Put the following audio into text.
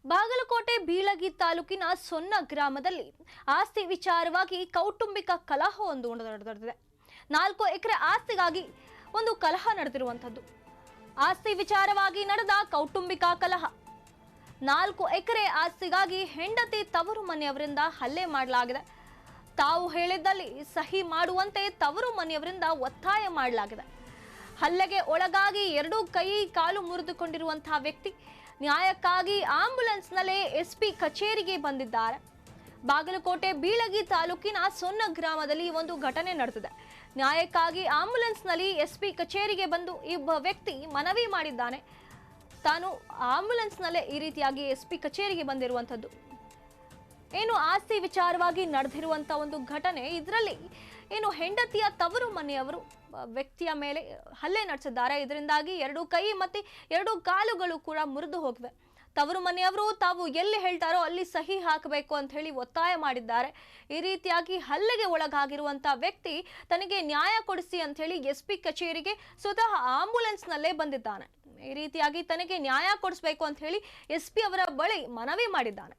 ಬಾಗಲಕೋಟೆ ಬೀಳಗಿ ತಾಲೂಕಿನ ಸೊನ್ನ ಗ್ರಾಮದಲ್ಲಿ ಆಸ್ತಿ ವಿಚಾರವಾಗಿ ಕೌಟುಂಬಿಕ ಕಲಹವೊಂದು ನಡೆದಿದೆ. 4 ಎಕರೆ ಆಸ್ತಿಗಾಗಿ ಒಂದು ಕಲಹ ನಡೆದಿರುವಂತದ್ದು. ಆಸ್ತಿ ವಿಚಾರವಾಗಿ ನಡೆದ ಕೌಟುಂಬಿಕ ಕಲಹ. 4 ಎಕರೆ ಆಸ್ತಿಗಾಗಿ ಹೆಂಡತಿ ತವರು ಮನೆಯವರಿಂದ ಹಲ್ಲೆ ಮಾಡಲಾಗಿದೆ. ತಾವು ಹೇಳಿದ್ದಲ್ಲಿ ಸಹಿ ಮಾಡುವಂತೆ ತವರು ಮನೆಯವರಿಂದ ಒತ್ತಾಯ ಮಾಡಲಾಗಿದೆ. ಹಲ್ಲೆಗೆ ಒಳಗಾಗಿ 2 ಕೈ ಕಾಲು ಮುರಿದುಕೊಂಡಿರುವಂತಹ ವ್ಯಕ್ತಿ ನ್ಯಾಯಕ್ಕಾಗಿ ಆಂಬ್ಯುಲೆನ್ಸ್ನಲ್ಲೇ ಎಸ್ಪಿ ಕಚೇರಿಗೆ ಬಂದಿದ್ದಾರೆ. ಬಾಗಲಕೋಟೆ ಬೀಳಗಿ ತಾಲೂಕಿನ ಸೊನ್ನ ಗ್ರಾಮದಲ್ಲಿ ಒಂದು ಘಟನೆ ನಡೆದಿದೆ. ನ್ಯಾಯಕ್ಕಾಗಿ ಆಂಬ್ಯುಲೆನ್ಸ್ನಲ್ಲಿ ಎಸ್ಪಿ ಕಚೇರಿಗೆ ಬಂದು ಒಬ್ಬ ವ್ಯಕ್ತಿ ಮನವಿ ಮಾಡಿದ್ದಾನೆ. ತಾನು ಆಂಬ್ಯುಲೆನ್ಸ್ನಲ್ಲೇ ಈ ರೀತಿಯಾಗಿ ಎಸ್ಪಿ ಕಚೇರಿಗೆ ಬಂದಿರುವಂಥದ್ದು. ಏನು ಆಸ್ತಿ ವಿಚಾರವಾಗಿ ನಡೆದಿರುವಂಥ ಒಂದು ಘಟನೆ. ಇದರಲ್ಲಿ ಏನು ಹೆಂಡತಿಯ ತವರು ಮನೆಯವರು ವ್ಯಕ್ತಿಯ ಮೇಲೆ ಹಲ್ಲೆ ನಡೆಸಿದ್ದಾರೆ. ಇದರಿಂದಾಗಿ 2 ಕೈ ಮತ್ತು 2 ಕಾಲುಗಳು ಕೂಡ ಮುರಿದು ಹೋಗಿವೆ. ತವರು ಮನೆಯವರು ತಾವು ಎಲ್ಲಿ ಹೇಳ್ತಾರೋ ಅಲ್ಲಿ ಸಹಿ ಹಾಕಬೇಕು ಅಂತ ಹೇಳಿ ಒತ್ತಾಯ ಮಾಡಿದ್ದಾರೆ. ಈ ರೀತಿಯಾಗಿ ಹಲ್ಲೆಗೆ ಒಳಗಾಗಿರುವಂಥ ವ್ಯಕ್ತಿ ತನಗೆ ನ್ಯಾಯ ಕೊಡಿಸಿ ಅಂತ ಹೇಳಿ ಎಸ್ಪಿ ಕಚೇರಿಗೆ ಸ್ವತಃ ಆಂಬ್ಯುಲೆನ್ಸ್ನಲ್ಲೇ ಬಂದಿದ್ದಾನೆ. ಈ ರೀತಿಯಾಗಿ ತನಗೆ ನ್ಯಾಯ ಕೊಡಿಸಬೇಕು ಅಂತ ಹೇಳಿ ಎಸ್ಪಿ ಅವರ ಬಳಿ ಮನವಿ ಮಾಡಿದ್ದಾನೆ.